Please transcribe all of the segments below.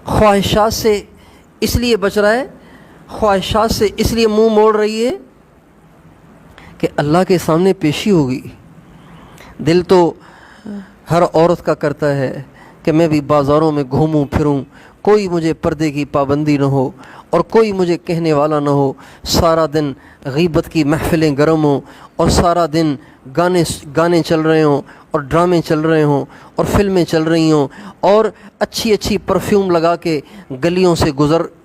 خواہشات سے اس لیے بچ رہا ہے، خواہشات سے اس لیے منہ موڑ رہی ہے کہ اللہ کے سامنے پیشی ہوگی۔ دل تو ہر عورت کا کرتا ہے کہ میں بھی بازاروں میں گھوموں پھروں، کوئی مجھے پردے کی پابندی نہ ہو اور کوئی مجھے کہنے والا نہ ہو، سارا دن غیبت کی محفلیں گرم ہوں اور سارا دن گانے چل رہے ہوں اور ڈرامے چل رہے ہوں اور فلمیں چل رہی ہوں اور اچھی اچھی پرفیوم لگا کے گلیوں سے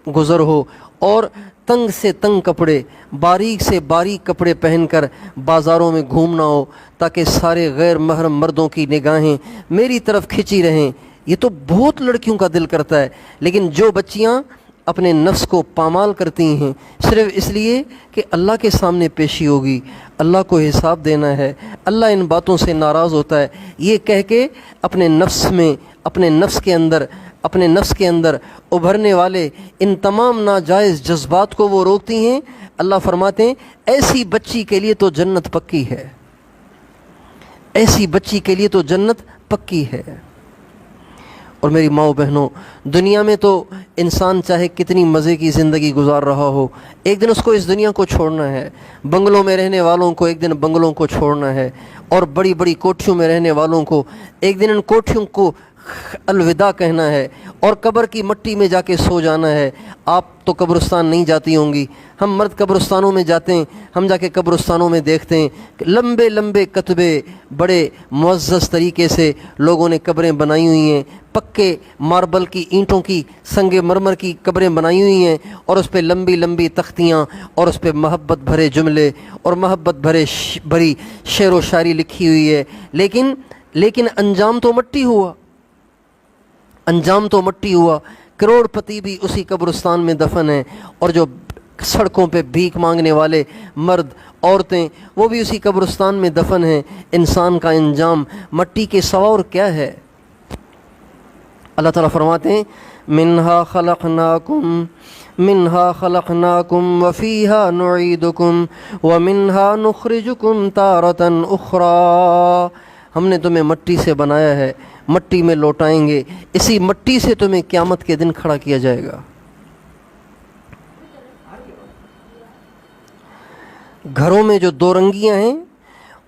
گزر ہو اور تنگ سے تنگ کپڑے، باریک سے باریک کپڑے پہن کر بازاروں میں گھومنا ہو تاکہ سارے غیر محرم مردوں کی نگاہیں میری طرف کھنچی رہیں۔ یہ تو بہت لڑکیوں کا دل کرتا ہے، لیکن جو بچیاں اپنے نفس کو پامال کرتی ہیں صرف اس لیے کہ اللہ کے سامنے پیشی ہوگی، اللہ کو حساب دینا ہے، اللہ ان باتوں سے ناراض ہوتا ہے، یہ کہہ کے اپنے نفس کے اندر ابھرنے والے ان تمام ناجائز جذبات کو وہ روکتی ہیں۔ اللہ فرماتے ہیں ایسی بچی کے لیے تو جنت پکی ہے، ایسی بچی کے لیے تو جنت پکی ہے۔ اور میری ماؤں بہنوں، دنیا میں تو انسان چاہے کتنی مزے کی زندگی گزار رہا ہو، ایک دن اس کو اس دنیا کو چھوڑنا ہے۔ بنگلوں میں رہنے والوں کو ایک دن بنگلوں کو چھوڑنا ہے، اور بڑی بڑی کوٹھیوں میں رہنے والوں کو ایک دن ان کوٹھیوں کو الوداع کہنا ہے اور قبر کی مٹی میں جا کے سو جانا ہے۔ آپ تو قبرستان نہیں جاتی ہوں گی، ہم مرد قبرستانوں میں جاتے ہیں، ہم جا کے قبرستانوں میں دیکھتے ہیں کہ لمبے لمبے کتبے بڑے معزز طریقے سے لوگوں نے قبریں بنائی ہوئی ہیں، پکے ماربل کی اینٹوں کی سنگ مرمر کی قبریں بنائی ہوئی ہیں، اور اس پہ لمبی لمبی تختیاں اور اس پہ محبت بھرے جملے اور محبت بھری شعر و شاعری لکھی ہوئی ہے، لیکن انجام تو مٹی ہوا، انجام تو مٹی ہوا۔ کروڑ پتی بھی اسی قبرستان میں دفن ہیں، اور جو سڑکوں پہ بھیک مانگنے والے مرد عورتیں وہ بھی اسی قبرستان میں دفن ہیں۔ انسان کا انجام مٹی کے سوا اور کیا ہے؟ اللہ تعالیٰ فرماتے ہیں منہا خلقناکم وفیہا نعیدکم ومنہا نخرجکم تارۃ اخری۔ ہم نے تمہیں مٹی سے بنایا ہے، مٹی میں لوٹائیں گے، اسی مٹی سے تمہیں قیامت کے دن کھڑا کیا جائے گا۔ گھروں میں جو دو رنگیاں ہیں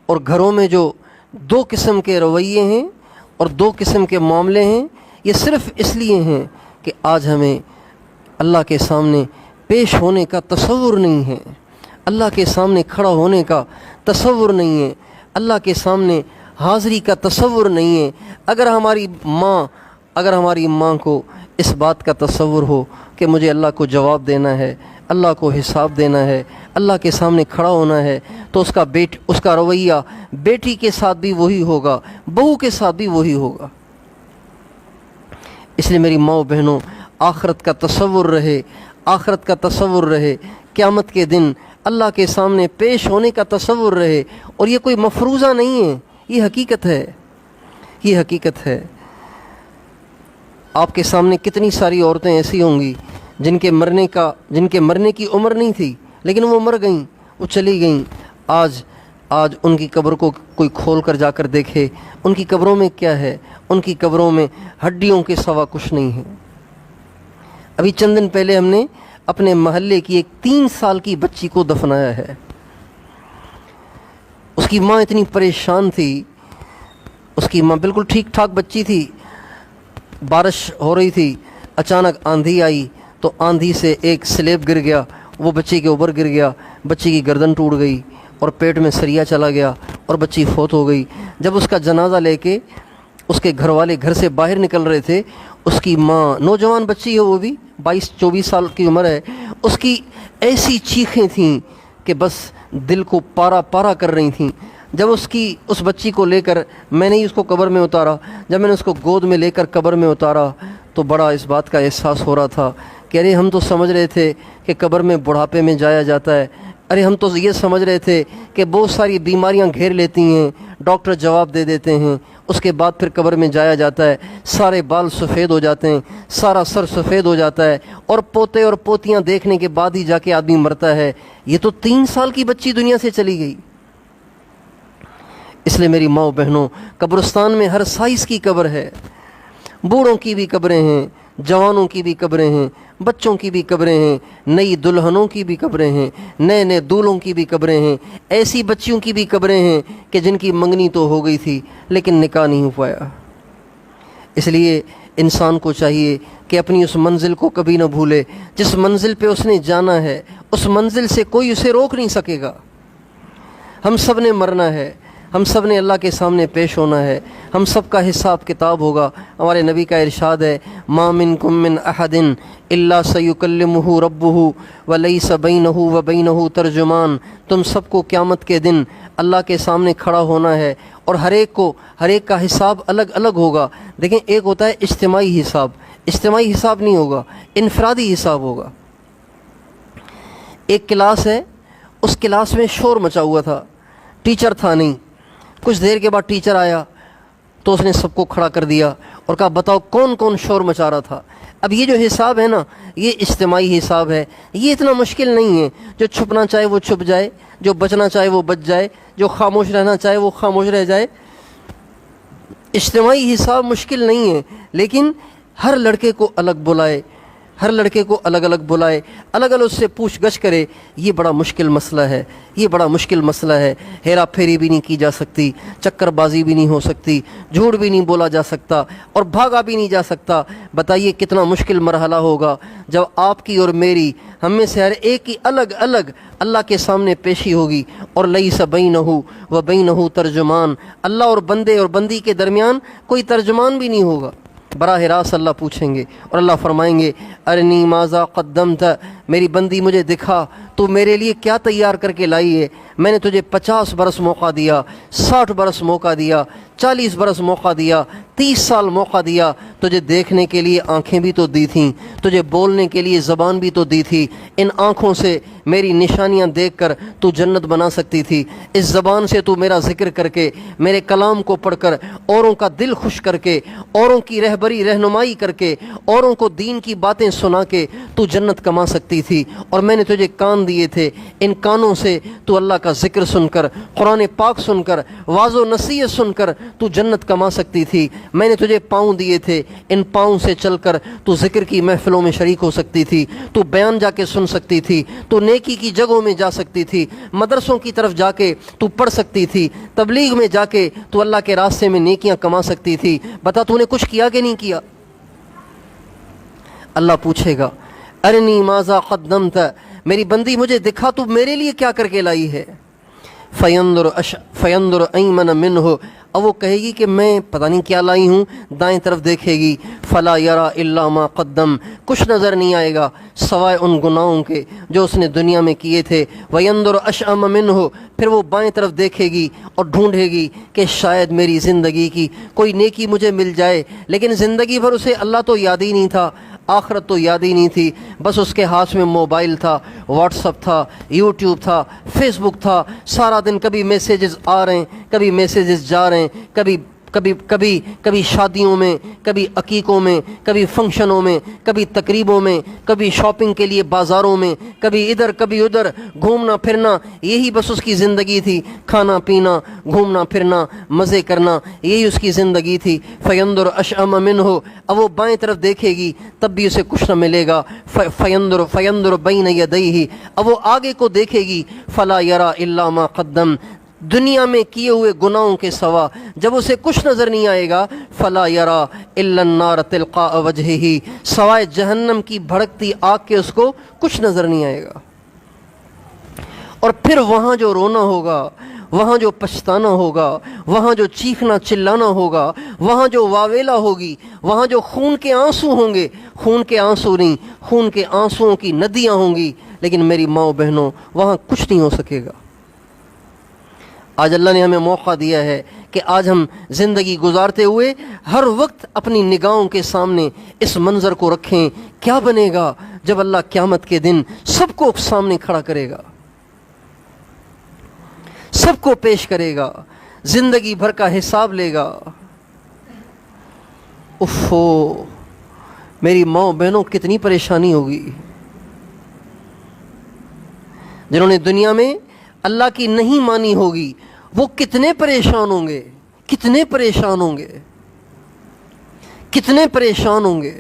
اور گھروں میں جو دو قسم کے رویے ہیں اور دو قسم کے معاملے ہیں، یہ صرف اس لیے ہیں کہ آج ہمیں اللہ کے سامنے پیش ہونے کا تصور نہیں ہے، اللہ کے سامنے کھڑا ہونے کا تصور نہیں ہے، اللہ کے سامنے حاضری کا تصور نہیں ہے۔ اگر ہماری ماں کو اس بات کا تصور ہو کہ مجھے اللہ کو جواب دینا ہے، اللہ کو حساب دینا ہے، اللہ کے سامنے کھڑا ہونا ہے، تو اس کا رویہ بیٹی کے ساتھ بھی وہی ہوگا، بہو کے ساتھ بھی وہی ہوگا۔ اس لیے میری ماؤں بہنوں، آخرت کا تصور رہے، آخرت کا تصور رہے، قیامت کے دن اللہ کے سامنے پیش ہونے کا تصور رہے، اور یہ کوئی مفروضہ نہیں ہے، یہ حقیقت ہے، یہ حقیقت ہے۔ آپ کے سامنے کتنی ساری عورتیں ایسی ہوں گی جن کے مرنے کی عمر نہیں تھی، لیکن وہ مر گئیں، وہ چلی گئیں۔ آج ان کی قبر کو کوئی کھول کر جا کر دیکھے، ان کی قبروں میں کیا ہے؟ ان کی قبروں میں ہڈیوں کے سوا کچھ نہیں ہے۔ ابھی چند دن پہلے ہم نے اپنے محلے کی ایک 3 سال کی بچی کو دفنایا ہے۔ اس کی ماں اتنی پریشان تھی، اس کی ماں بالکل ٹھیک ٹھاک بچی تھی، بارش ہو رہی تھی، اچانک آندھی آئی تو آندھی سے ایک سلیب گر گیا، وہ بچی کے اوپر گر گیا، بچی کی گردن ٹوٹ گئی اور پیٹ میں سریا چلا گیا اور بچی فوت ہو گئی۔ جب اس کا جنازہ لے کے اس کے گھر والے گھر سے باہر نکل رہے تھے، اس کی ماں، نوجوان بچی ہے، وہ بھی 22-24 سال کی عمر ہے، اس کی ایسی چیخیں تھیں کہ بس دل کو پارا پارا کر رہی تھیں۔ جب اس بچی کو لے کر میں نے ہی اس کو قبر میں اتارا، جب میں نے اس کو گود میں لے کر قبر میں اتارا تو بڑا اس بات کا احساس ہو رہا تھا کہ ارے ہم تو سمجھ رہے تھے کہ قبر میں بڑھاپے میں جایا جاتا ہے، ارے ہم تو یہ سمجھ رہے تھے کہ بہت ساری بیماریاں گھیر لیتی ہیں، ڈاکٹر جواب دے دیتے ہیں، اس کے بعد پھر قبر میں جایا جاتا ہے، سارے بال سفید ہو جاتے ہیں، سارا سر سفید ہو جاتا ہے، اور پوتے اور پوتیاں دیکھنے کے بعد ہی جا کے آدمی مرتا ہے۔ یہ تو 3 سال کی بچی دنیا سے چلی گئی۔ اس لیے میری ماؤں بہنوں، قبرستان میں ہر سائز کی قبر ہے، بوڑھوں کی بھی قبریں ہیں، جوانوں کی بھی قبریں ہیں، بچوں کی بھی قبریں ہیں، نئی دلہنوں کی بھی قبریں ہیں، نئے نئے دولہوں کی بھی قبریں ہیں، ایسی بچیوں کی بھی قبریں ہیں کہ جن کی منگنی تو ہو گئی تھی لیکن نکاح نہیں ہو پایا۔ اس لیے انسان کو چاہیے کہ اپنی اس منزل کو کبھی نہ بھولے، جس منزل پہ اس نے جانا ہے اس منزل سے کوئی اسے روک نہیں سکے گا۔ ہم سب نے مرنا ہے، ہم سب نے اللہ کے سامنے پیش ہونا ہے، ہم سب کا حساب کتاب ہوگا۔ ہمارے نبی کا ارشاد ہے، ما منکم من احد الا سیکلمہ ربہ ولیس بینہ وبینہ ترجمان۔ تم سب کو قیامت کے دن اللہ کے سامنے کھڑا ہونا ہے اور ہر ایک کا حساب الگ الگ ہوگا۔ دیکھیں، ایک ہوتا ہے اجتماعی حساب، اجتماعی حساب نہیں ہوگا، انفرادی حساب ہوگا۔ ایک کلاس ہے، اس کلاس میں شور مچا ہوا تھا، ٹیچر تھا نہیں۔ کچھ دیر کے بعد ٹیچر آیا تو اس نے سب کو کھڑا کر دیا اور کہا بتاؤ کون کون شور مچا رہا تھا۔ اب یہ جو حساب ہے نا، یہ اجتماعی حساب ہے، یہ اتنا مشکل نہیں ہے۔ جو چھپنا چاہے وہ چھپ جائے، جو بچنا چاہے وہ بچ جائے، جو خاموش رہنا چاہے وہ خاموش رہ جائے۔ اجتماعی حساب مشکل نہیں ہے، لیکن ہر لڑکے کو الگ بلائے، ہر لڑکے کو الگ الگ بلائے، الگ الگ اس سے پوچھ گچھ کرے، یہ بڑا مشکل مسئلہ ہے، یہ بڑا مشکل مسئلہ ہے۔ ہیرا پھیری بھی نہیں کی جا سکتی، چکر بازی بھی نہیں ہو سکتی، جھوٹ بھی نہیں بولا جا سکتا اور بھاگا بھی نہیں جا سکتا۔ بتائیے کتنا مشکل مرحلہ ہوگا جب آپ کی اور میری، ہم میں سے ہر ایک کی الگ الگ اللہ کے سامنے پیشی ہوگی، اور لیس بینہ و بینہ ترجمان، اللہ اور بندے اور بندی کے درمیان کوئی ترجمان بھی نہیں ہوگا۔ براہ راست اللہ پوچھیں گے اور اللہ فرمائیں گے، ارنی ماذا قدمت، میری بندی مجھے دکھا تو میرے لیے کیا تیار کر کے لائی ہے۔ میں نے تجھے 50 برس موقع دیا، 60 برس موقع دیا، 40 برس موقع دیا، 30 سال موقع دیا۔ تجھے دیکھنے کے لیے آنکھیں بھی تو دی تھیں، تجھے بولنے کے لیے زبان بھی تو دی تھی۔ ان آنکھوں سے میری نشانیاں دیکھ کر تو جنت بنا سکتی تھی، اس زبان سے تو میرا ذکر کر کے، میرے کلام کو پڑھ کر اوروں کا دل خوش کر کے، اوروں کی رہنمائی کر کے، اوروں کو دین کی باتیں سنا کے تو جنت کما سکتی تھی۔ اور میں نے تجھے کان دیے تھے، ان کانوں سے تو اللہ کا ذکر سن کر، قرآن پاک سن کر، واعظ و نصیحت سن کر تو جنت کما سکتی تھی۔ میں نے تجھے پاؤں دیے تھے، ان پاؤں سے چل کر تو ذکر کی محفلوں میں شریک ہو سکتی تھی، تو بیان جا کے سن سکتی تھی، تو نیکی کی جگہوں میں جا سکتی تھی، مدرسوں کی طرف جا کے تو پڑھ سکتی تھی، تبلیغ میں جا کے تو اللہ کے راستے میں نیکیاں کما سکتی تھی۔ بتا تو نے کچھ کیا کہ نہیں کیا؟ اللہ پوچھے گا، ارنی ماذا قدمت، میری بندی مجھے دکھا تو میرے لیے کیا کر کے لائی ہے۔ فینظر ایمن منہ، اب وہ کہے گی کہ میں پتہ نہیں کیا لائی ہوں، دائیں طرف دیکھے گی، فلا یرا الا ما قدم، کچھ نظر نہیں آئے گا سوائے ان گناہوں کے جو اس نے دنیا میں کیے تھے۔ وینظر اشأم منہ، پھر وہ بائیں طرف دیکھے گی اور ڈھونڈے گی کہ شاید میری زندگی کی کوئی نیکی مجھے مل جائے، لیکن زندگی بھر اسے اللہ تو یاد ہی نہیں تھا، آخرت تو یاد ہی نہیں تھی، بس اس کے ہاتھ میں موبائل تھا، واٹس ایپ تھا، یوٹیوب تھا، فیس بک تھا، سارا دن کبھی میسیجز آ رہے ہیں، کبھی میسیجز جا رہے ہیں، کبھی شادیوں میں، کبھی عقیقوں میں، کبھی فنکشنوں میں، کبھی تقریبوں میں، کبھی شاپنگ کے لیے بازاروں میں، کبھی ادھر کبھی ادھر گھومنا پھرنا، یہی بس اس کی زندگی تھی، کھانا پینا، گھومنا پھرنا، مزے کرنا، یہی اس کی زندگی تھی۔ فینظر اشأم منہ، اب وہ بائیں طرف دیکھے گی تب بھی اسے کچھ نہ ملے گا۔ فینظر بین یدیہ، اب وہ آگے کو دیکھے گی، فلا یرا الا ما قدم، دنیا میں کیے ہوئے گناہوں کے سوا جب اسے کچھ نظر نہیں آئے گا، فلا یرا الا النار تلقاء وجہہ، سوائے جہنم کی بھڑکتی آگ کے اس کو کچھ نظر نہیں آئے گا۔ اور پھر وہاں جو رونا ہوگا، وہاں جو پچھتانا ہوگا، وہاں جو چیخنا چلانا ہوگا، وہاں جو واویلا ہوگی، وہاں جو خون کے آنسو ہوں گے، خون کے آنسو نہیں، خون کے آنسوؤں کی ندیاں ہوں گی، لیکن میری ماؤں بہنوں وہاں کچھ نہیں ہو سکے گا۔ آج اللہ نے ہمیں موقع دیا ہے کہ آج ہم زندگی گزارتے ہوئے ہر وقت اپنی نگاہوں کے سامنے اس منظر کو رکھیں، کیا بنے گا جب اللہ قیامت کے دن سب کو سامنے کھڑا کرے گا، سب کو پیش کرے گا، زندگی بھر کا حساب لے گا۔ اوفو، میری ماں بہنوں کتنی پریشانی ہوگی۔ جنہوں نے دنیا میں اللہ کی نہیں مانی ہوگی وہ کتنے پریشان ہوں گے، کتنے پریشان ہوں گے، کتنے پریشان ہوں گے۔